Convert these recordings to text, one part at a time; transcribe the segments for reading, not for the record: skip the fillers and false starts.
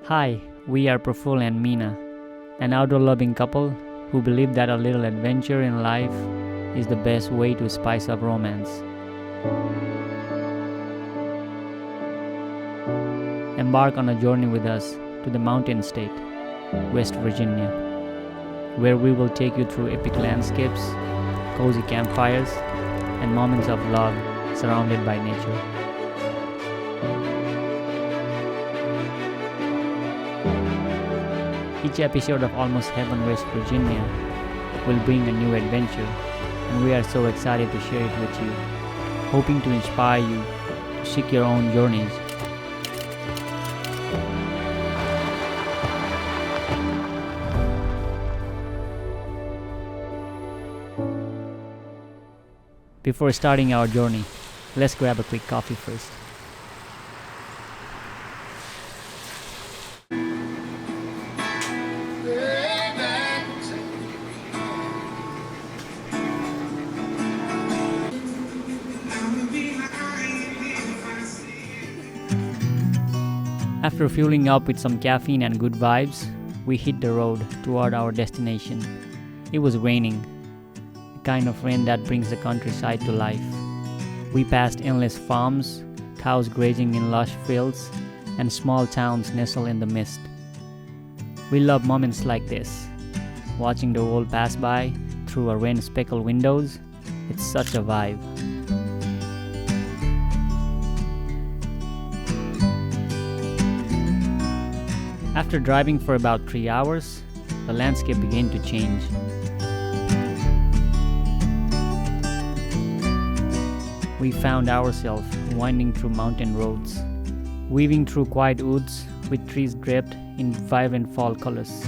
Hi, we are Praful and Meena, an outdoor-loving couple who believe that a little adventure in life is the best way to spice up romance. Embark on a journey with us to the mountain state, West Virginia, where we will take you through epic landscapes, cozy campfires, and moments of love surrounded by nature. Each episode of Almost Heaven West Virginia will bring a new adventure, and we are so excited to share it with you, hoping to inspire you to seek your own journeys. Before starting our journey, let's grab a quick coffee first. After fueling up with some caffeine and good vibes, we hit the road toward our destination. It was raining, the kind of rain that brings the countryside to life. We passed endless farms, cows grazing in lush fields, and small towns nestled in the mist. We love moments like this. Watching the world pass by through our rain-speckled windows, it's such a vibe. After driving for about 3 hours, the landscape began to change. We found ourselves winding through mountain roads, weaving through quiet woods with trees draped in vibrant fall colors.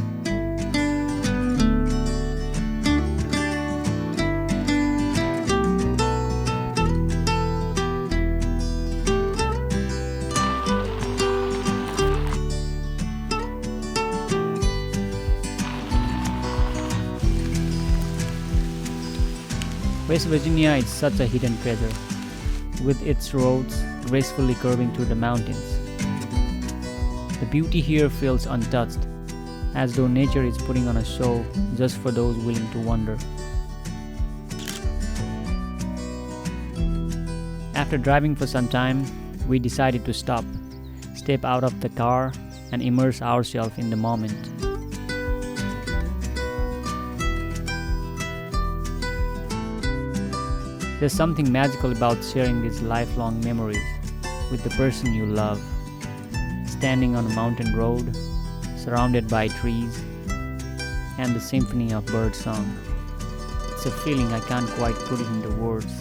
West Virginia is such a hidden treasure, with its roads gracefully curving through the mountains. The beauty here feels untouched, as though nature is putting on a show just for those willing to wander. After driving for some time, we decided to stop, step out of the car, and immerse ourselves in the moment. There's something magical about sharing these lifelong memories with the person you love. Standing on a mountain road, surrounded by trees, and the symphony of birdsong. It's a feeling I can't quite put it into words.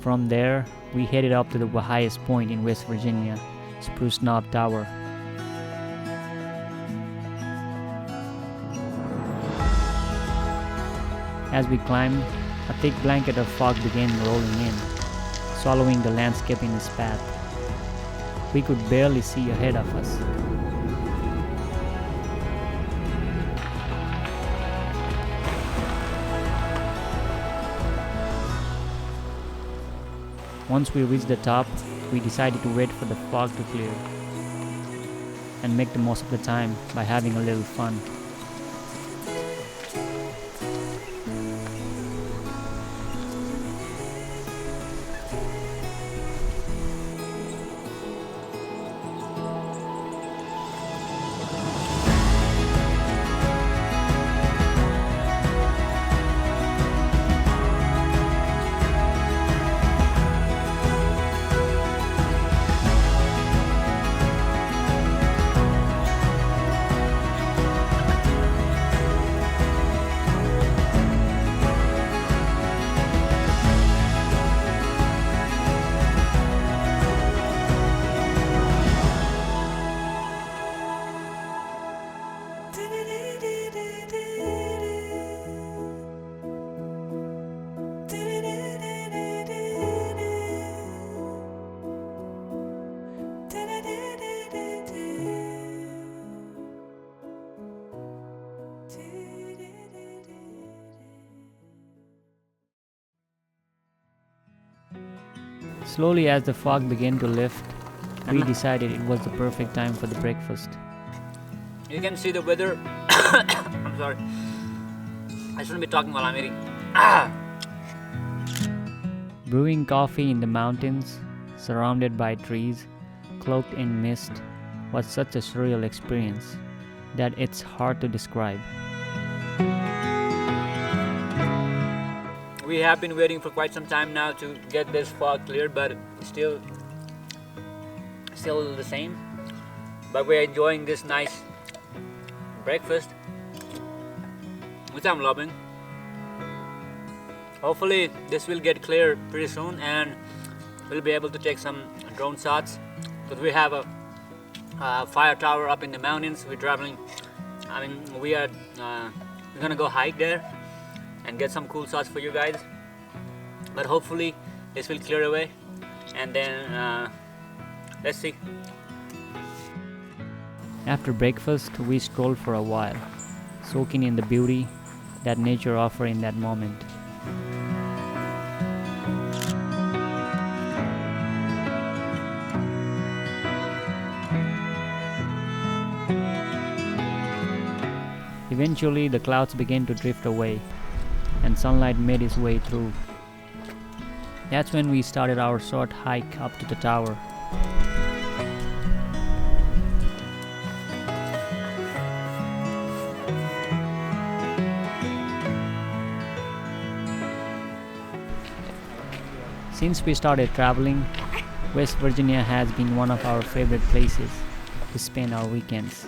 From there, we headed up to the highest point in West Virginia, Spruce Knob Tower. As we climbed, a thick blanket of fog began rolling in, swallowing the landscape in its path. We could barely see ahead of us. Once we reached the top, we decided to wait for the fog to clear and make the most of the time by having a little fun. Slowly, as the fog began to lift, we decided it was the perfect time for the breakfast. You can see the weather. I'm sorry. I shouldn't be talking while I'm eating. Ah! Brewing coffee in the mountains, surrounded by trees, cloaked in mist, was such a surreal experience that it's hard to describe. We have been waiting for quite some time now to get this fog cleared, but still the same. But we're enjoying this nice breakfast, which I'm loving. Hopefully this will get clear pretty soon and we'll be able to take some drone shots, because we have a fire tower up in the mountains. We're traveling, we're gonna go hike there and get some cool shots for you guys. But hopefully this will clear away, and then let's see. After breakfast, we strolled for a while, soaking in the beauty that nature offered in that moment. Eventually, the clouds began to drift away, and sunlight made its way through. That's when we started our short hike up to the tower. Since we started traveling, West Virginia has been one of our favorite places to spend our weekends.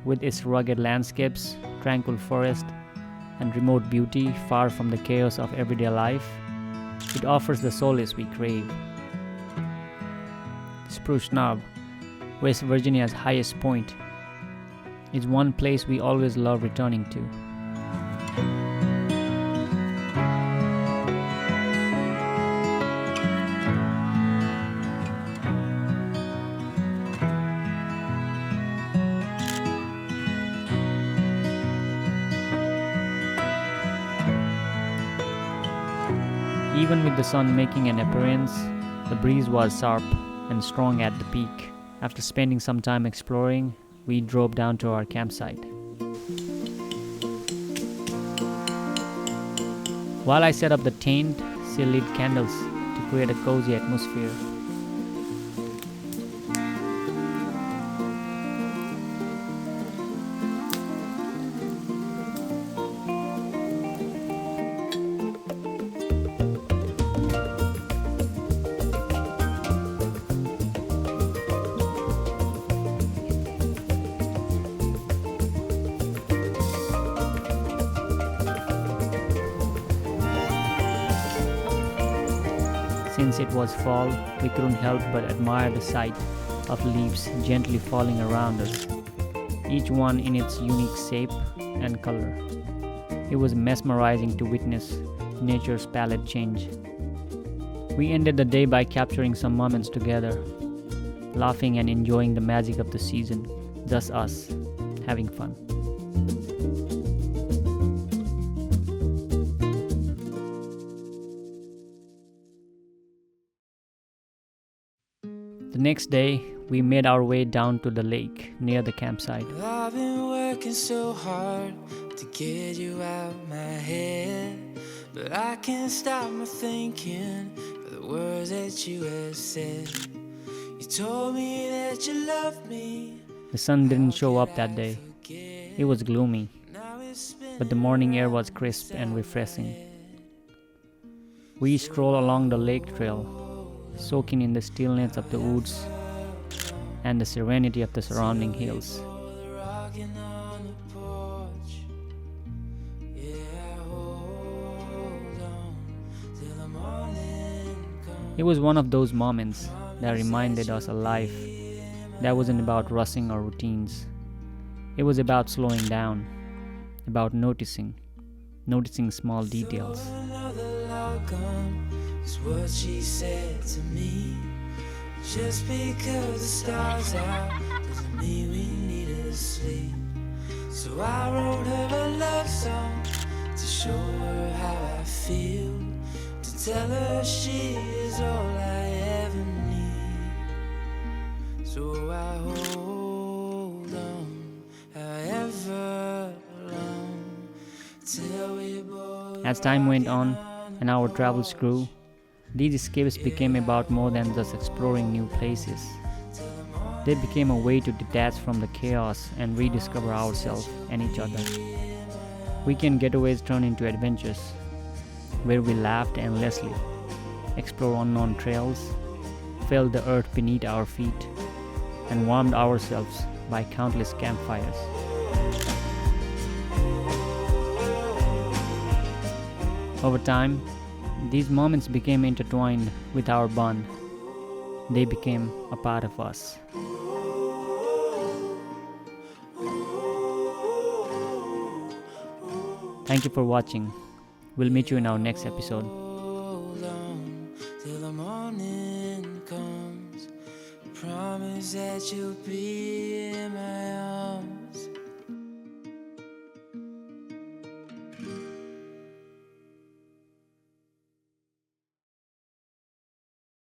With its rugged landscapes, tranquil forest, and remote beauty far from the chaos of everyday life, it offers the solace we crave. Spruce Knob, West Virginia's highest point, is one place we always love returning to. Even with the sun making an appearance, the breeze was sharp and strong at the peak. After spending some time exploring, we drove down to our campsite. While I set up the tent, she lit candles to create a cozy atmosphere. Since it was fall, we couldn't help but admire the sight of leaves gently falling around us, each one in its unique shape and color. It was mesmerizing to witness nature's palette change. We ended the day by capturing some moments together, laughing and enjoying the magic of the season, just us, having fun. The next day, we made our way down to the lake near the campsite. I've been working so hard to get you out my head, but I can't stop my thinking of the words that you have said. You told me that you loved me. The sun didn't show up that day. It was gloomy, but the morning air was crisp and refreshing. We strolled along the lake trail, soaking in the stillness of the woods and the serenity of the surrounding hills. It was one of those moments that reminded us of life that wasn't about rushing or routines, It was about slowing down, about noticing small details. So another log gone is what she said to me. Just because the stars out doesn't mean we need to sleep. So I wrote her a love song to show her how I feel, to tell her she is all I ever need. So I hold on however long till we both. As time went on and our travels grew, these escapes became about more than just exploring new places. They became a way to detach from the chaos and rediscover ourselves and each other. Weekend getaways turned into adventures, where we laughed endlessly, explored unknown trails, felt the earth beneath our feet, and warmed ourselves by countless campfires. Over time, these moments became intertwined with our bond. They became a part of us. Thank you for watching. We'll meet you in our next episode. Hold on till the morning comes. Promise that you'll be in my arms.